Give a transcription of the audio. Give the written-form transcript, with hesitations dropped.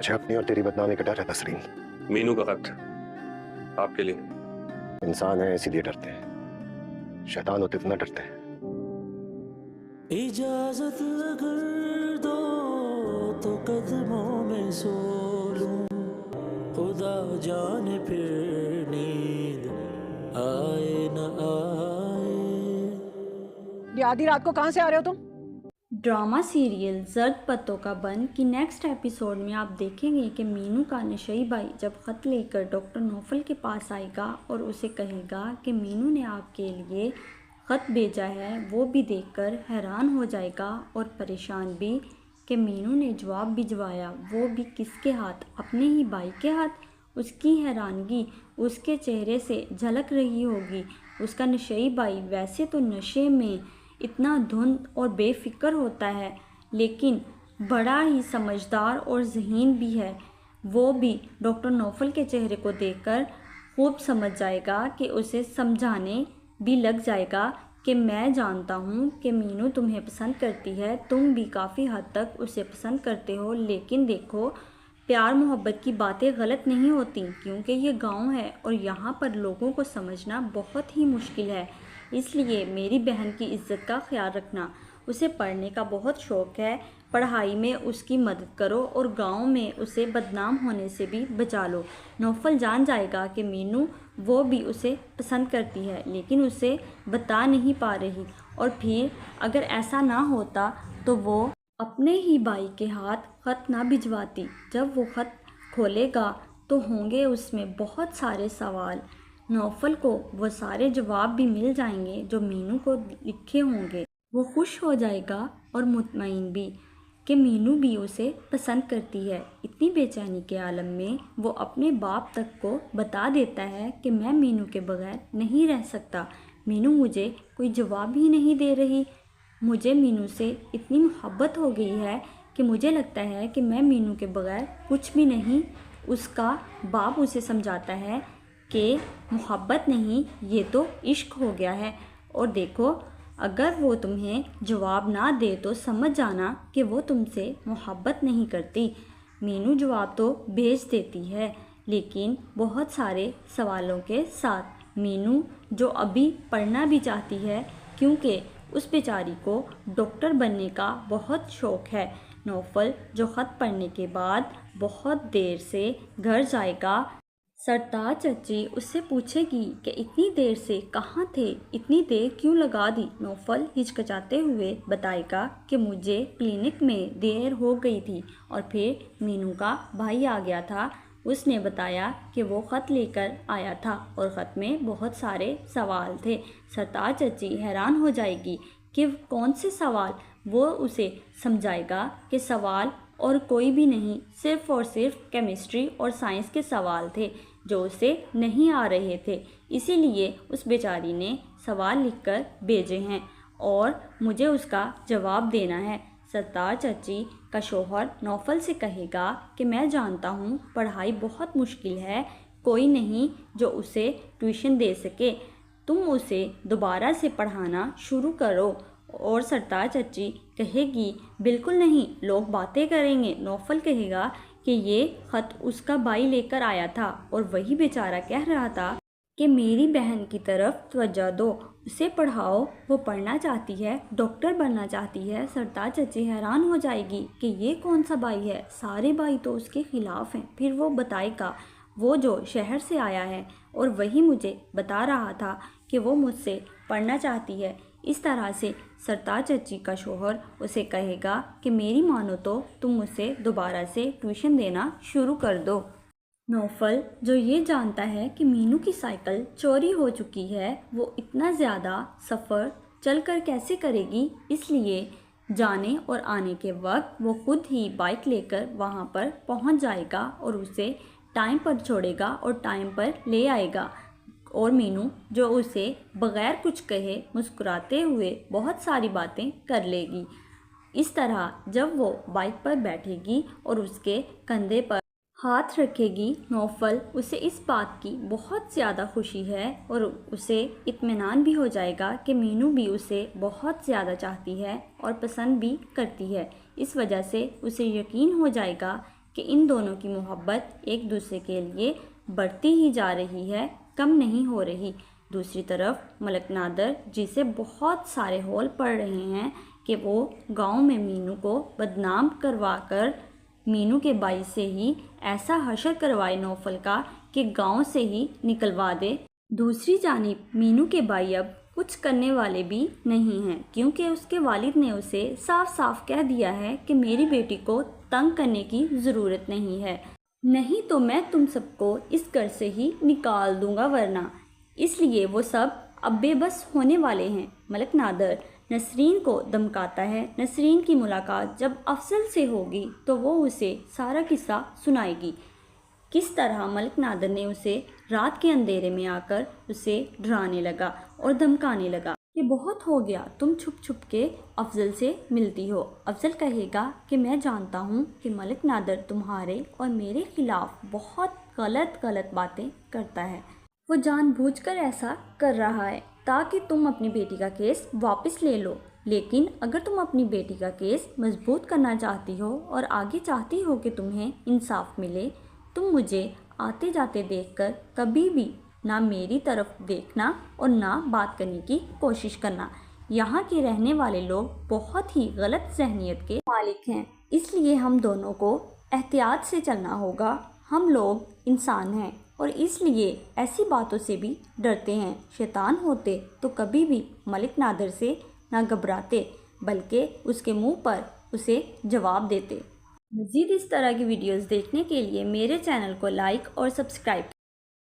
मुझे अपनी और तेरी बदनामी का डर है तस्रीन। मीनू का खत आपके लिए। इंसान है इसीलिए डरते हैं, शैतान होते तो ना डरते हैं। इजाजत अगर दो तो कदमों में सो लूं, खुदा जाने फिर नींद आए न आए। ये आधी रात को कहाँ से आ रहे हो तुम? ड्रामा सीरियल ज़र्द पत्तों का बन की नेक्स्ट एपिसोड में आप देखेंगे कि मीनू का नशई भाई जब ख़त लेकर डॉक्टर नौफल के पास आएगा और उसे कहेगा कि मीनू ने आपके लिए ख़त भेजा है, वो भी देखकर हैरान हो जाएगा और परेशान भी कि मीनू ने जवाब भिजवाया, वो भी किसके हाथ, अपने ही भाई के हाथ। उसकी हैरानगी उसके चेहरे से झलक रही होगी। उसका नशई भाई वैसे तो नशे में इतना धुंध और बेफिक्र होता है, लेकिन बड़ा ही समझदार और ज़हीन भी है। वो भी डॉक्टर नौफल के चेहरे को देखकर खूब समझ जाएगा कि उसे समझाने भी लग जाएगा कि मैं जानता हूँ कि मीनू तुम्हें पसंद करती है, तुम भी काफ़ी हद तक उसे पसंद करते हो, लेकिन देखो प्यार मोहब्बत की बातें गलत नहीं होती, क्योंकि ये गांव है और यहाँ पर लोगों को समझना बहुत ही मुश्किल है। इसलिए मेरी बहन की इज़्ज़त का ख्याल रखना। उसे पढ़ने का बहुत शौक़ है, पढ़ाई में उसकी मदद करो और गांव में उसे बदनाम होने से भी बचा लो। नौफल जान जाएगा कि मीनू वो भी उसे पसंद करती है, लेकिन उसे बता नहीं पा रही, और फिर अगर ऐसा ना होता तो वो अपने ही भाई के हाथ ख़त ना भिजवाती। जब वो ख़त खोलेगा तो होंगे उसमें बहुत सारे सवाल। नौफल को वो सारे जवाब भी मिल जाएंगे जो मीनू को लिखे होंगे। वो खुश हो जाएगा और मुतमईन भी कि मीनू भी उसे पसंद करती है। इतनी बेचैनी के आलम में वो अपने बाप तक को बता देता है कि मैं मीनू के बगैर नहीं रह सकता। मीनू मुझे कोई जवाब ही नहीं दे रही। मुझे मीनू से इतनी मोहब्बत हो गई है कि मुझे लगता है कि मैं मीनू के बगैर कुछ भी नहीं। उसका बाप उसे समझाता है कि मोहब्बत नहीं, ये तो इश्क हो गया है, और देखो अगर वो तुम्हें जवाब ना दे तो समझ जाना कि वो तुमसे मोहब्बत नहीं करती। मीनू जवाब तो भेज देती है, लेकिन बहुत सारे सवालों के साथ। मीनू जो अभी पढ़ना भी चाहती है, क्योंकि उस बेचारी को डॉक्टर बनने का बहुत शौक़ है। नौफल जो ख़त पढ़ने के बाद बहुत देर से घर जाएगा, सरताज चची उससे पूछेगी कि इतनी देर से कहाँ थे, इतनी देर क्यों लगा दी। नौफल हिचकिचाते हुए बताएगा कि मुझे क्लिनिक में देर हो गई थी और फिर मीनू का भाई आ गया था। उसने बताया कि वो ख़त लेकर आया था और ख़त में बहुत सारे सवाल थे। सरताज चची हैरान हो जाएगी कि कौन से सवाल। वो उसे समझाएगा कि सवाल और कोई भी नहीं, सिर्फ़ और सिर्फ केमिस्ट्री और साइंस के सवाल थे जो उसे नहीं आ रहे थे, इसीलिए उस बेचारी ने सवाल लिखकर भेजे हैं और मुझे उसका जवाब देना है। सरताज चची का शौहर नौफल से कहेगा कि मैं जानता हूँ पढ़ाई बहुत मुश्किल है, कोई नहीं जो उसे ट्यूशन दे सके, तुम उसे दोबारा से पढ़ाना शुरू करो। और सरताज चची कहेगी बिल्कुल नहीं, लोग बातें करेंगे। नौफल कहेगा कि ये ख़त उसका भाई लेकर आया था और वही बेचारा कह रहा था कि मेरी बहन की तरफ तवज्जो दो, उसे पढ़ाओ, वो पढ़ना चाहती है, डॉक्टर बनना चाहती है। सरताज चची हैरान हो जाएगी कि ये कौन सा भाई है, सारे भाई तो उसके ख़िलाफ़ हैं। फिर वो बताएगा वो जो शहर से आया है और वही मुझे बता रहा था कि वो मुझसे पढ़ना चाहती है। इस तरह से सरताज चची का शौहर उसे कहेगा कि मेरी मानो तो तुम मुझसे दोबारा से ट्यूशन देना शुरू कर दो। नौफल जो ये जानता है कि मीनू की साइकिल चोरी हो चुकी है, वो इतना ज़्यादा सफ़र चलकर कैसे करेगी, इसलिए जाने और आने के वक्त वो खुद ही बाइक लेकर वहाँ पर पहुँच जाएगा और उसे टाइम पर छोड़ेगा और टाइम पर ले आएगा। और मीनू जो उसे बग़ैर कुछ कहे मुस्कुराते हुए बहुत सारी बातें कर लेगी। इस तरह जब वो बाइक पर बैठेगी और उसके कंधे पर हाथ रखेगी, नौफल उसे इस बात की बहुत ज़्यादा खुशी है और उसे इत्मीनान भी हो जाएगा कि मीनू भी उसे बहुत ज़्यादा चाहती है और पसंद भी करती है। इस वजह से उसे यकीन हो जाएगा کہ ان دونوں کی محبت ایک دوسرے کے لیے بڑھتی ہی جا رہی ہے، کم نہیں ہو رہی۔ دوسری طرف ملک نادر جسے بہت سارے ہول پڑ رہے ہیں کہ وہ گاؤں میں مینو کو بدنام کروا کر مینو کے بھائی سے ہی ایسا حشر کروائے نوفل کا کہ گاؤں سے ہی نکلوا دے۔ دوسری جانب مینو کے بھائی اب کچھ کرنے والے بھی نہیں ہیں، کیونکہ اس کے والد نے اسے صاف صاف کہہ دیا ہے کہ میری بیٹی کو تنگ کرنے کی ضرورت نہیں ہے، نہیں تو میں تم سب کو اس گھر سے ہی نکال دوں گا ورنہ۔ اس لیے وہ سب اب بے بس ہونے والے ہیں۔ ملک نادر نسرین کو دھمکاتا ہے۔ نسرین کی ملاقات جب افضل سے ہوگی تو وہ اسے سارا قصہ سنائے گی، کس طرح ملک نادر نے اسے رات کے اندھیرے میں آ کر اسے ڈرانے لگا اور دھمکانے لگا کہ بہت ہو گیا، تم چھپ چھپ کے افضل سے ملتی ہو۔ افضل کہے گا کہ میں جانتا ہوں کہ ملک نادر تمہارے اور میرے خلاف بہت غلط باتیں کرتا ہے، وہ جان بوجھ کر ایسا کر رہا ہے تاکہ تم اپنی بیٹی کا کیس واپس لے لو، لیکن اگر تم اپنی بیٹی کا کیس مضبوط کرنا چاہتی ہو اور آگے چاہتی ہو کہ تمہیں انصاف ملے، تم مجھے آتے جاتے دیکھ کر کبھی بھی نہ میری طرف دیکھنا اور نہ بات کرنے کی کوشش کرنا۔ یہاں کے رہنے والے لوگ بہت ہی غلط ذہنیت کے مالک ہیں، اس لیے ہم دونوں کو احتیاط سے چلنا ہوگا۔ ہم لوگ انسان ہیں اور اس لیے ایسی باتوں سے بھی ڈرتے ہیں۔ شیطان ہوتے تو کبھی بھی ملک نادر سے نہ گھبراتے بلکہ اس کے منہ پر اسے جواب دیتے۔ مزید اس طرح کی ویڈیوز دیکھنے کے لیے میرے چینل کو لائک اور سبسکرائب